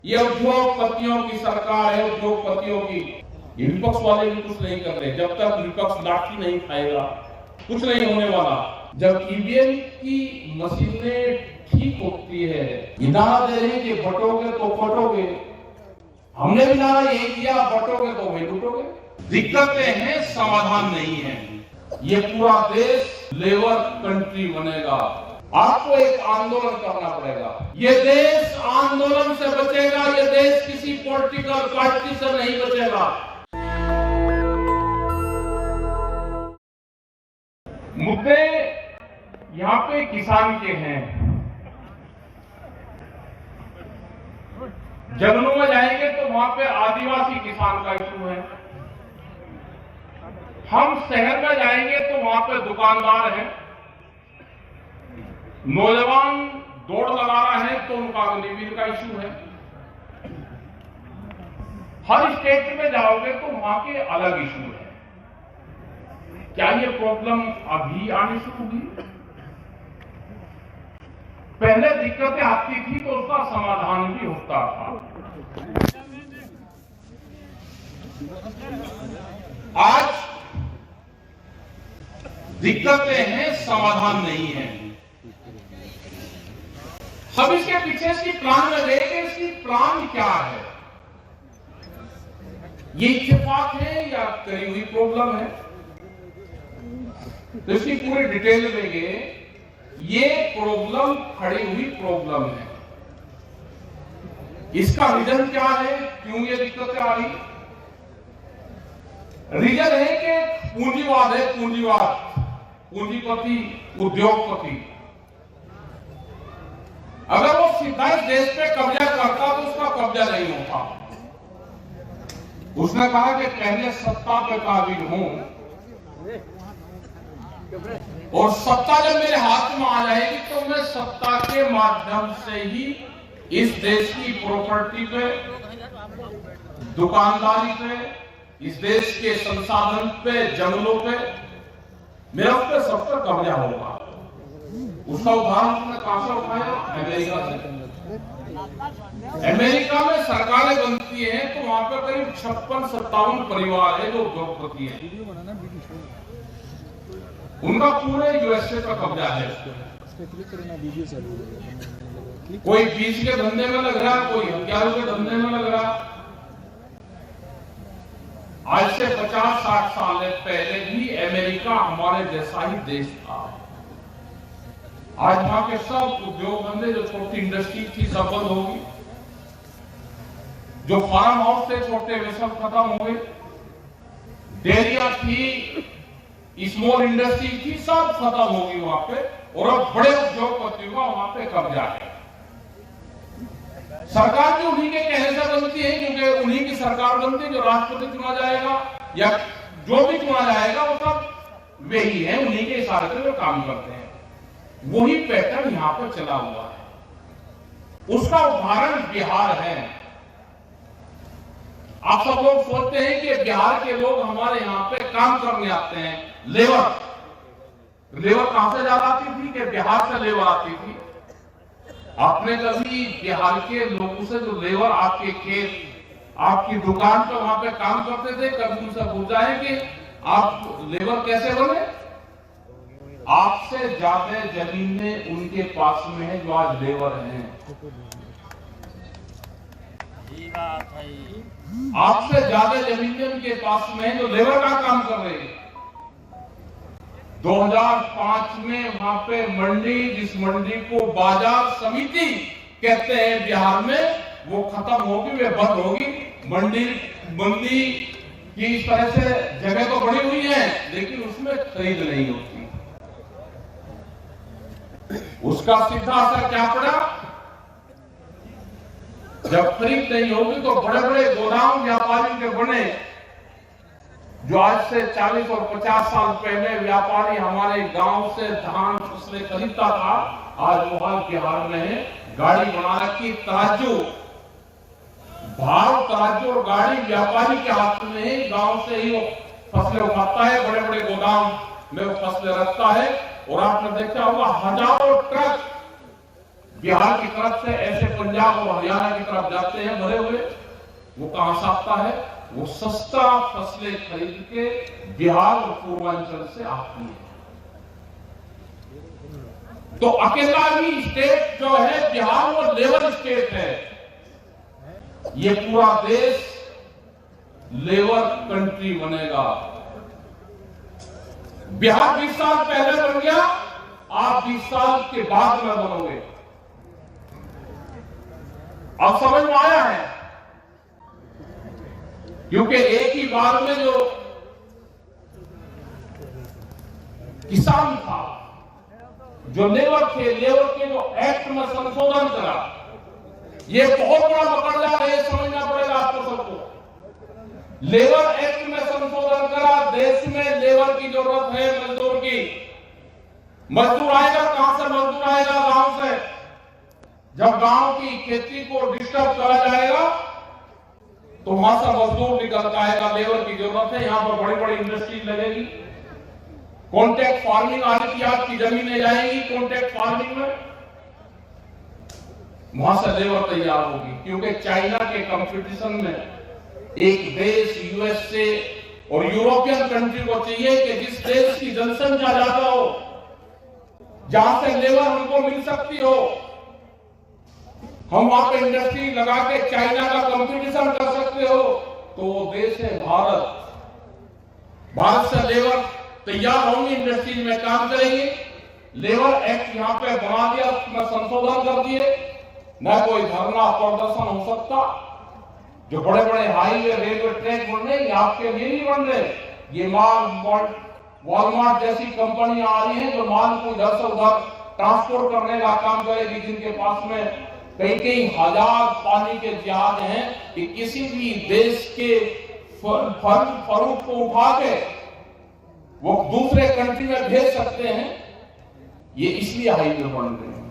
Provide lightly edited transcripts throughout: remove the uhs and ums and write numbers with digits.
ये उद्योगपतियों की सरकार है, उद्योगपतियों की। विपक्ष वाले भी कुछ नहीं कर रहे। जब तक विपक्ष लाठी नहीं खाएगा कुछ नहीं होने वाला। जब ईवीएम की मशीनें ठीक होती है, नारा दे रहे कि बटोगे तो फटोगे, हमने भी नारा यही किया, बटोगे तो वही लूटोगे। दिक्कतें हैं, समाधान नहीं है। ये पूरा देश लेबर कंट्री बनेगा। आपको एक आंदोलन करना पड़ेगा। ये देश आंदोलन से बचेगा, ये देश किसी पॉलिटिकल पार्टी से नहीं बचेगा। मुद्दे यहाँ पे किसान के हैं। जंगलों में जाएंगे तो वहां पे आदिवासी किसान का इशू है। हम शहर में जाएंगे तो वहां पे दुकानदार हैं। नौजवान दौड़ लगा रहा है तो उनका अग्निवीर का इशू है। हर स्टेट में जाओगे तो वहां के अलग इशू है। क्या ये प्रॉब्लम अभी आनी शुरू हुई? पहले दिक्कतें आती थी तो उसका समाधान भी होता था। आज दिक्कतें हैं, समाधान नहीं है। हम इसके पीछे इसकी प्लान में देखें, इसकी प्लान क्या है? ये इत्तेफाक है या करी हुई प्रॉब्लम है? तो इसकी पूरी डिटेल लेंगे। ये प्रॉब्लम खड़ी हुई प्रॉब्लम है। इसका रीजन क्या है? क्यों ये दिक्कतें आ रही? रीजन है कि पूंजीवाद है। पूंजीवाद, पूंजीपति, उद्योगपति अगर वो सीधा इस देश पे कब्जा करता तो उसका कब्जा नहीं होता। उसने कहा कि पहले सत्ता पे काबिल हूं और सत्ता जब मेरे हाथ में आ जाएगी तो मैं सत्ता के माध्यम से ही इस देश की प्रॉपर्टी पे, दुकानदारी पे, इस देश के संसाधन पे, जंगलों पे, मेरा उस पर सब पर कब्जा होगा। उसका उदाहरण तुमने कहां से उठाया? अमेरिका से। अमेरिका में सरकारें बनती हैं तो वहां पर करीब 56-57 परिवार है जो उद्योगपति हैं। उनका पूरे यूएसए पर कब्जा है। कोई बीज के धंधे में लग रहा, कोई हथियारों के धंधे में लग रहा। आज से 50-60 साल पहले भी अमेरिका हमारे जैसा ही देश था। आज वहां के सब उद्योग धंधे, जो छोटी इंडस्ट्री थी, सब बंद होगी। जो फार्म हाउस थे छोटे, वे सब खत्म हो गए। डेयरिया थी, स्मॉल इंडस्ट्री थी, सब खत्म होगी वहां पे। और अब बड़े उद्योगपतियों का वहां पे कब्जा है। सरकार भी उन्हीं के कहने से बनती है, क्योंकि उन्हीं की सरकार बनती है। जो राष्ट्रपति चुना जाएगा या जो भी चुना जाएगा वो सब वे ही है, उन्हीं के इशारे पे वो काम करते हैं। वही पैटर्न यहां पर चला हुआ है। उसका उदाहरण बिहार है। आप सब लोग सोचते हैं कि बिहार के लोग हमारे यहां पे काम करने आते हैं। लेबर कहां से ज्यादा आती थी? कि बिहार से लेबर आती थी। आपने कभी बिहार के लोगों से, जो लेबर आपके खेत, आपकी दुकान पर वहां पे काम करते थे, कभी उनसे पूछा है कि आप लेबर कैसे बने? आपसे ज्यादा जमीनें उनके पास में है जो आज लेबर हैं। आपसे ज्यादा जमीनें उनके पास में है जो लेबर का काम कर रहे हैं। 2005 में वहां पे मंडी, जिस मंडी को बाजार समिति कहते हैं बिहार में, वो खत्म होगी, वे बंद होगी। मंडी की इस तरह से जगह तो बड़ी हुई है, लेकिन उसमें खरीद नहीं होती। उसका सीधा असर क्या पड़ा? जब खरीद नहीं होगी तो बड़े बड़े गोदाम व्यापारियों के बने। जो आज से 40 और 50 साल पहले व्यापारी हमारे गांव से धान फसलें खरीदता था, आज वो हाल बिहार में है। गाड़ी बना रखी, तराजू, भाव तराजू और गाड़ी व्यापारी के हाथ में है। गांव से ही वो फसलें उठाता है, बड़े बड़े गोदाम में वो फसलें रखता है। और आपने देखा होगा हजारों ट्रक बिहार की तरफ से ऐसे पंजाब और हरियाणा की तरफ जाते हैं भरे हुए, वो कहां से आता है? वो सस्ता फसलें खरीद के बिहार और पूर्वांचल से आती है। तो अकेला ही स्टेट जो है बिहार, वो लेबर स्टेट है। ये पूरा देश लेबर कंट्री बनेगा। बिहार 20 साल पहले बन गया, आप 20 साल के बाद में बनोगे। अब समझ में आया है? क्योंकि एक ही बार में जो किसान था, जो लेबर थे, लेबर के जो एक्ट में संशोधन करा, ये बहुत बड़ा मकड़ला है, ये समझना पड़ेगा आपको सबको। लेबर एक्ट में संशोधन करा, देश में लेबर की जरूरत है, मजदूर की। मजदूर आएगा कहां से? मजदूर आएगा गांव से। जब गांव की खेती को डिस्टर्ब करा जाएगा तो वहां से मजदूर निकल आएगा। लेबर की जरूरत है, यहां पर बड़ी बड़ी इंडस्ट्री लगेगी। कॉन्ट्रैक्ट फार्मिंग आने की आपकी जमीनें जाएंगी कॉन्ट्रैक्ट फार्मिंग में, वहां से लेबर तैयार होगी। क्योंकि चाइना के कंपटीशन में एक देश यूएसए और यूरोपियन कंट्री को चाहिए कि जिस देश की जनसंख्या ज्यादा हो, जहां से लेबर हमको मिल सकती हो, हम वहां पे इंडस्ट्री लगा के चाइना का कंपटीशन कर सकते हो, तो वो देश है भारत। भारत से लेबर तैयार होंगी, इंडस्ट्रीज में काम करेंगे। लेबर एक्ट यहां पे बना दिया, उसमें संशोधन कर दिए, न कोई धरना प्रदर्शन हो सकता। जो बड़े बड़े हाईवे, रेलवे ट्रैक बन रहे, ये आपके लिए नहीं बन रहे। ये माल वॉलमार्ट जैसी कंपनियां आ रही हैं जो माल को इधर से उधर ट्रांसपोर्ट करने का काम करेगी, जिनके पास में कई कई हजार पानी के जहाज हैं कि किसी भी देश के फरूख को उठा के वो दूसरे कंट्री में भेज सकते हैं। ये इसलिए हाईवे बन रहे हैं।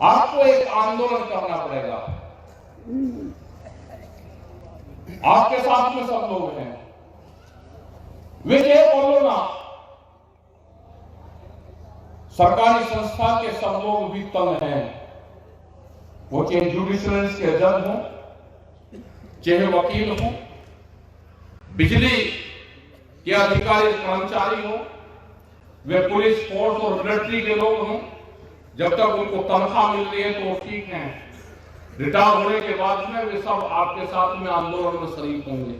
आपको एक आंदोलन करना पड़ेगा। आपके साथ में सब लोग हैं, विजय बोलो ना। सरकारी संस्था के सब लोग भी तंग हैं, वो चाहे जुडिशल के जज हों, चाहे वकील हों, बिजली के अधिकारी कर्मचारी हों, वे पुलिस फोर्स और मिलिट्री के लोग हों। जब तक उनको तनख्वाह मिल रही है तो वो ठीक हैं। रिटायर होने के बाद में वे सब आपके साथ में आंदोलन में शरीक होंगे।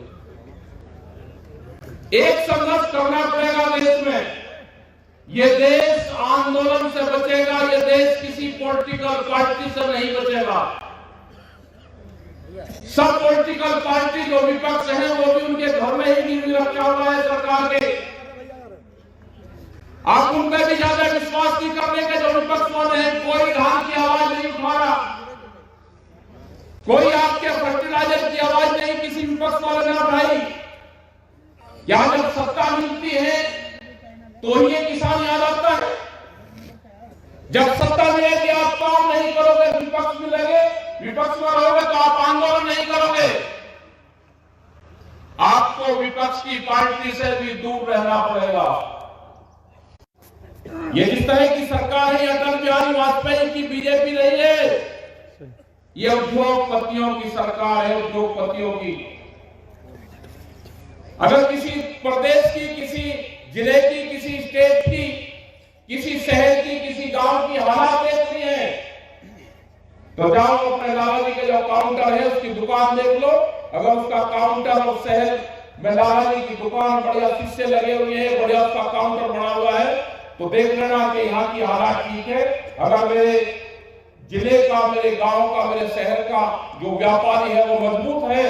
एक संघर्ष करना पड़ेगा देश में। ये देश आंदोलन से बचेगा, ये देश किसी पॉलिटिकल पार्टी से नहीं बचेगा। सब पॉलिटिकल पार्टी जो विपक्ष है वो भी उनके घर में ही गिरवी रखा हुआ है सरकार के। आप उन पर भी ज्यादा विश्वास नहीं करने के जो विपक्ष वाले हैं। कोई धान की आवाज नहीं उठा रहा, कोई आपके फर्टिलाइजर की आवाज नहीं किसी विपक्ष वाले ने उठाई। यहां जब सत्ता मिलती है तो ये किसान याद आता है। जब सत्ता मिलेगी आप काम नहीं करोगे, विपक्ष मिलेंगे, विपक्ष में रहोगे तो आप आंदोलन नहीं करोगे। आपको विपक्ष की पार्टी से भी दूर रहना पड़ेगा। ये जिस तरह की सरकार है अटल बिहारी वाजपेयी की, बीजेपी नहीं है। ये उद्योगपतियों की सरकार है, उद्योगपतियों की। अगर किसी प्रदेश की, किसी जिले की, किसी स्टेट की, किसी शहर की, किसी गांव की हालात देखनी है तो जाओ अपने लाला जी के जो काउंटर है उसकी दुकान देख लो। अगर उसका काउंटर और शहर में लाला जी की दुकान बढ़िया शीशे लगे हुए हैं, बढ़िया उसका काउंटर बना हुआ है, तो देख लेना कि यहाँ की हालात ठीक है। अगर मेरे जिले का, मेरे गांव का, मेरे शहर का जो व्यापारी है वो मजबूत है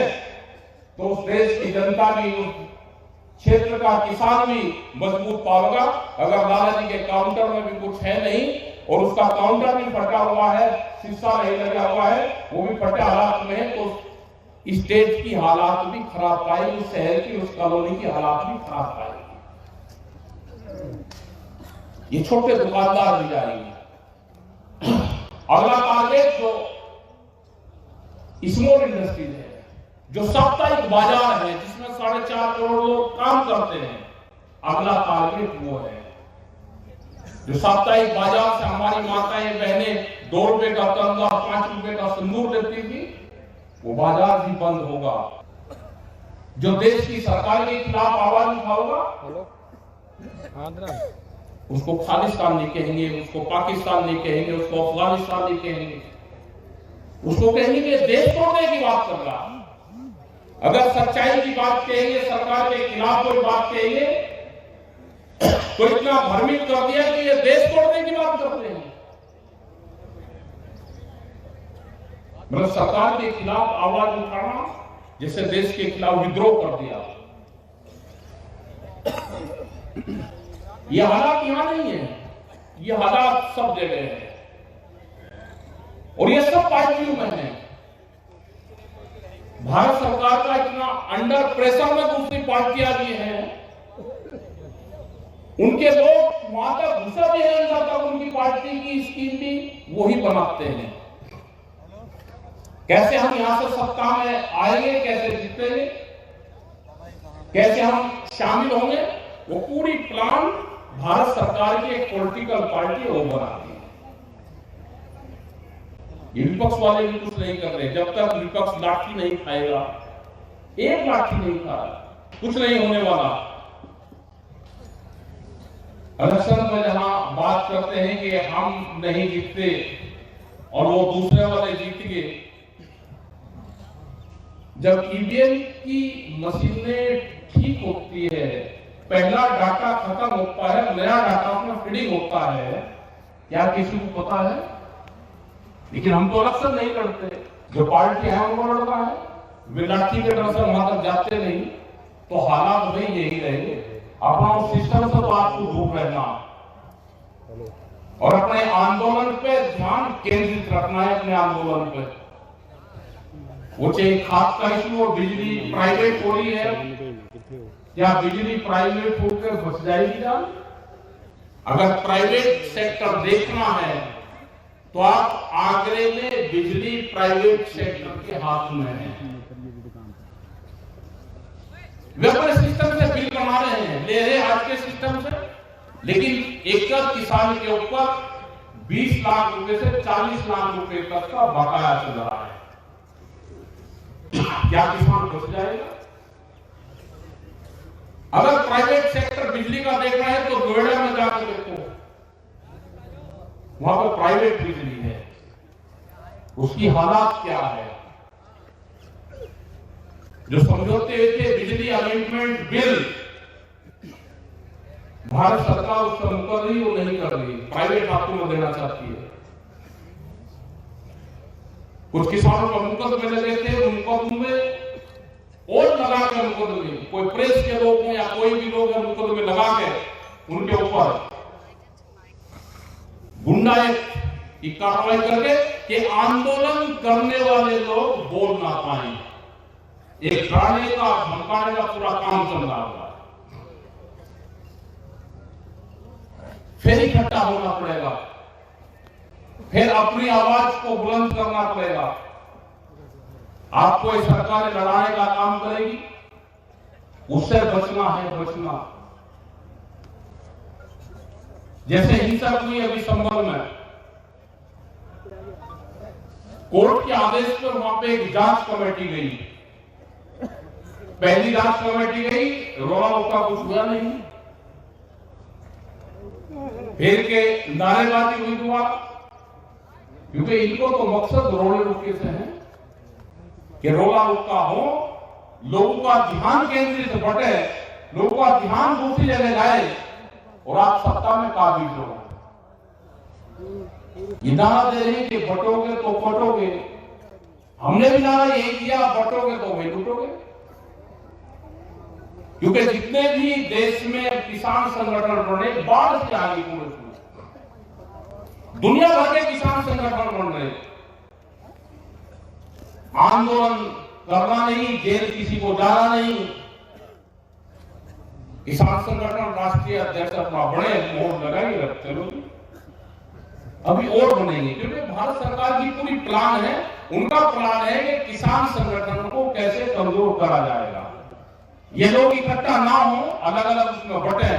तो उस देश की जनता भी, उस क्षेत्र का किसान भी मजबूत पाएगा। अगर लाला जी के काउंटर में भी कुछ है नहीं और उसका काउंटर भी फटा हुआ है, शीशा नहीं लगा हुआ है, वो भी फटे हालात में है, तो स्टेट की हालात भी खराब पाएगी, उस शहर की, उस कॉलोनी की हालात भी खराब पाएगी। ये छोटे दुकानदार भी जाएंगे। अगला टारगेट जो स्मॉल इंडस्ट्रीज है, जो साप्ताहिक बाजार है जिसमें 4.5 करोड़ लोग काम करते हैं, अगला टारगेट वो है। जो साप्ताहिक बाजार से हमारी माताएं बहनें 2 रुपए का कंगा 5 रुपए का सिंदूर लेती थी, वो बाजार भी बंद होगा। जो देश की सरकार के खिलाफ आवाज उठाओगा उसको खालिस्तान नहीं कहेंगे, उसको पाकिस्तान नहीं कहेंगे, उसको अफगानिस्तान नहीं कहेंगे, उसको कहेंगे कि देश तोड़ने की बात कर रहा। अगर सच्चाई की बात कहेंगे, सरकार के खिलाफ कोई बात कहेंगे तो इतना भ्रमित कर दिया कि ये देश तोड़ने की बात करते हैं। मतलब सरकार के खिलाफ आवाज उठाना जैसे देश के खिलाफ विद्रोह कर दिया। यह हालात यहां नहीं है, यह हालात सब जगह है और ये सब पार्टियों में है। भारत सरकार का इतना अंडर प्रेशर में दूसरी पार्टियां भी हैं, उनके लोग वहां तक घुसा भी है, जब तक उनकी पार्टी की स्कीम भी वही बनाते हैं। कैसे हम यहां से सत्ता में आएंगे, कैसे जीतेंगे, कैसे हम शामिल होंगे, वो पूरी प्लान भारत सरकार की एक पॉलिटिकल पार्टी वो बनाती है। ये विपक्ष वाले भी कुछ नहीं कर रहे। जब तक विपक्ष लाठी नहीं खाएगा, एक लाठी नहीं खाएगा, कुछ नहीं होने वाला। इलेक्शन में जहां बात करते हैं कि हम नहीं जीतते और वो दूसरे वाले जीत गए, जब ईवीएम की मशीनें ठीक होती है, पहला डाटा खत्म होता है, नया डाटा में फीडिंग होता है, क्या किसी को पता है? लेकिन हम तो इलेक्शन नहीं करते। जो पार्टी है उनको लड़ना है, वे लाठी के डर से वहां तक जाते नहीं, तो हालात वही यही रहेंगे। अपना उस सिस्टम से तो आपको दूर रहना और अपने आंदोलन पे ध्यान केंद्रित रखना है। अपने आंदोलन पे वो चाहे खाद का इशू और बिजली प्राइवेट हो रही है, क्या बिजली प्राइवेट होकर बच जाएगी जान? अगर प्राइवेट सेक्टर देखना है तो आप आगरे में बिजली प्राइवेट सेक्टर के हाथ में है। वे अपने सिस्टम से बिल बना रहे हैं, ले रहे आज के सिस्टम से, लेकिन एकल किसान के ऊपर 20 लाख रुपए से 40 लाख रुपए तक का बकाया चल रहा है। क्या किसान बच जाएगा? अगर प्राइवेट सेक्टर बिजली का देखना है तो नोएडा में जाकर देखो, वहां पर प्राइवेट बिजली है, उसकी हालात क्या है। जो समझौते हुए थे बिजली अमेंडमेंट बिल, भारत सरकार उसका मुकर रही, वो नहीं कर रही, प्राइवेट हाथों में देना चाहती है। कुछ किसानों का मुकदमे लगे थे, मुकदमे और लगा के मुकदमे, कोई प्रेस के लोग हैं या कोई भी लोग हैं, मुकदमे लगा के उनके ऊपर गुंडायत की कार्रवाई करके कि आंदोलन करने वाले लोग बोल ना पाए। एक डराने का धमकाने का पूरा काम चल रहा होगा। फिर इकट्ठा होना पड़ेगा, फिर अपनी आवाज को बुलंद करना पड़ेगा। आपको ये सरकार लड़ाने का काम करेगी, उससे बचना है, बचना। जैसे हिंसा हुई अभी संभल में, कोर्ट के आदेश पर वहां पे एक जांच कमेटी गई। पहली जांच कमेटी गई, रोला उसका कुछ हुआ नहीं, फिर के नारेबाजी हुई हुआ, क्योंकि इनको तो मकसद रोले रुके से है कि रोला रुका हो, लोगों का ध्यान केंद्रित बटे, लोगों का ध्यान दूसरी जगह जाए और आप सत्ता में काबिज हो। ये नारा दे रहे हैं कि बटोगे तो फटोगे, हमने भी नारा यही किया, बटोगे तो वही लूटोगे। क्योंकि जितने भी देश में किसान संगठन बने, बाढ़ से आगे पूरे दुनिया भर के किसान संगठन बन रहे, आंदोलन करना नहीं, जेल किसी को जाना नहीं। किसान संगठन राष्ट्रीय अध्यक्ष अपना बड़े मोहर लगाई रखते लोग, अभी और बनेंगे, क्योंकि भारत सरकार की पूरी प्लान है। उनका प्लान है कि किसान संगठन को कैसे कमजोर करा जाएगा। ये लोग इकट्ठा ना हो, अलग अलग उसमें बटे,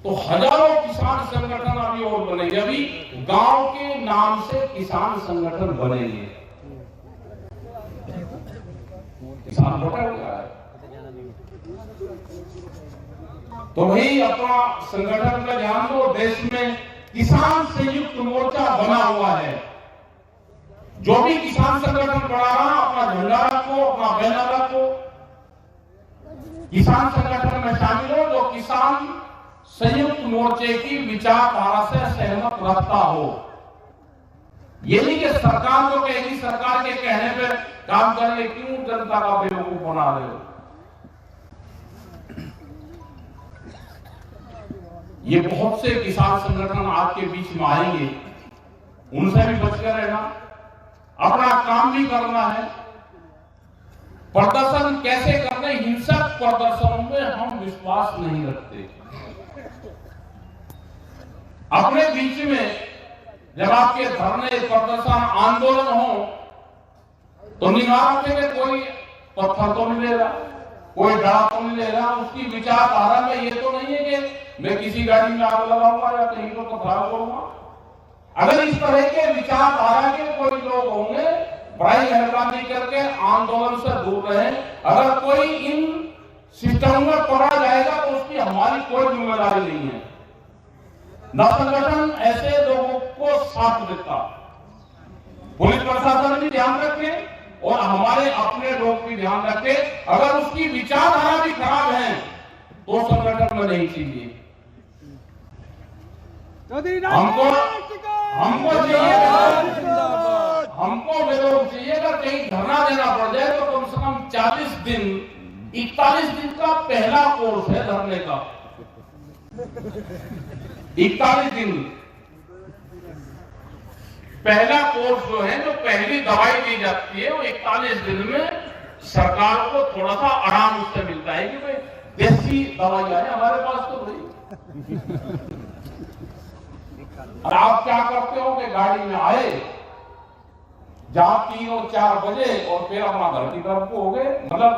तो हजारों किसान संगठन अभी और बनेंगे। अभी गांव के नाम से किसान संगठन बनेंगे। किसान बटा हुआ है तो भाई अपना संगठन का ध्यान दो। देश में किसान संयुक्त मोर्चा बना हुआ है। जो भी किसान संगठन बना रहा अपना झंडा रखो, अपना बैनर रखो, किसान संगठन में शामिल हो जो किसान संयुक्त मोर्चे की विचारधारा से सहमत रखता हो। ये नहीं कि सरकार को कहेगी, सरकार के कहने पे काम करने, क्यों जनता का बेवकूफ बना रहे हो। ये बहुत से किसान संगठन आपके बीच में आएंगे, उनसे भी बचकर रहना, अपना काम भी करना है। प्रदर्शन कैसे करने, हिंसक प्रदर्शनों में हम विश्वास नहीं रखते। अपने बीच में जब आपके धरने, प्रदर्शन, आंदोलन हो तो निगाह रखेंगे, कोई पत्थर तो नहीं ले रहा, कोई डरा तो नहीं ले रहा। उसकी विचारधारा में ये तो नहीं है कि मैं किसी गाड़ी में आग लगाऊंगा या कहीं को पथराव करूंगा। अगर इस तरह के विचारधारा के कोई लोग होंगे, बड़ी मेहरबानी करके आंदोलन से दूर रहे। अगर कोई इन सिस्टम में पड़ा जाएगा तो उसकी हमारी कोई जिम्मेदारी नहीं है। न संगठन ऐसे लोगों को साथ देता। पुलिस प्रशासन भी ध्यान रखे और हमारे अपने लोग भी ध्यान रखे। अगर उसकी विचारधारा भी खराब है तो संगठन में नहीं चाहिए। हमको विरोध चाहिए। अगर कहीं धरना देना पड़ जाए तो कम से कम 40 दिन, 41 दिन का पहला कोर्स है धरने का। 41 दिन पहला कोर्स जो है, जो पहली दवाई दी जाती है, वो 41 दिन में सरकार को थोड़ा सा आराम उससे मिलता है कि भाई देसी दवाई है हमारे पास तो भाई। और आप क्या करते हो कि गाड़ी में आए, जहां 3 और 4 बजे और फिर अपना घर की तरफ को हो गए। मतलब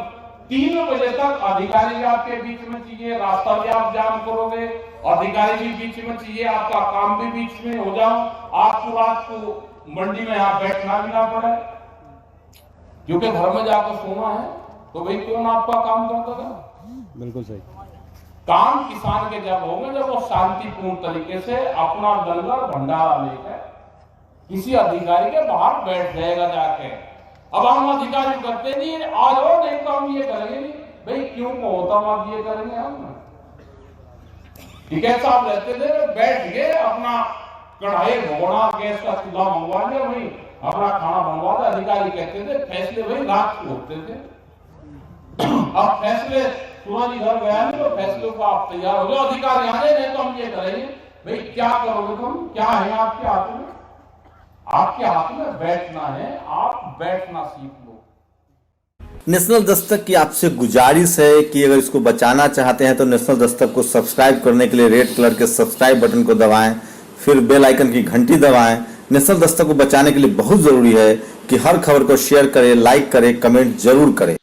3 बजे तक अधिकारी भी आपके बीच में चाहिए, रास्ता भी आप जाम करोगे, अधिकारी भी बीच में चाहिए, आपका काम भी बीच में हो जाओ, आपको रात को मंडी में यहाँ बैठना भी ना पड़े, क्योंकि घर में जाकर सोना है। तो भाई कौन आपका काम करता था? बिल्कुल सही। काम किसान के जब होंगे जब वो शांतिपूर्ण तरीके से अपना लंगर भंडारा लेकर किसी अधिकारी के बाहर बैठ जाएगा जाके। अब हम अधिकारी करते नहीं, आ जाओ नहीं तो हम ये करेंगे नहीं। भाई क्यों होता हम आप ये करेंगे हम? ठीक है साहब रहते थे, बैठ गए अपना कढ़ाई भगोड़ा गैस का चूल्हा मंगवा लिया, भाई अपना खाना मंगवा था। अधिकारी कहते थे फैसले भाई रात को होते थे। अब फैसले तुरंत घर गया नहीं तो फैसले को आप तैयार हो जाओ, अधिकारी आ जाए, नहीं तो हम ये करेंगे। भाई क्या करोगे तुम? क्या है आपके हाथ में? आपके हाथ में बैठना है, आप बैठना सीख लो। नेशनल दस्तक की आपसे गुजारिश है कि अगर इसको बचाना चाहते हैं तो नेशनल दस्तक को सब्सक्राइब करने के लिए रेड कलर के सब्सक्राइब बटन को दबाएं, फिर बेल आइकन की घंटी दबाएं। नेशनल दस्तक को बचाने के लिए बहुत जरूरी है कि हर खबर को शेयर करें, लाइक करें, कमेंट जरूर करें।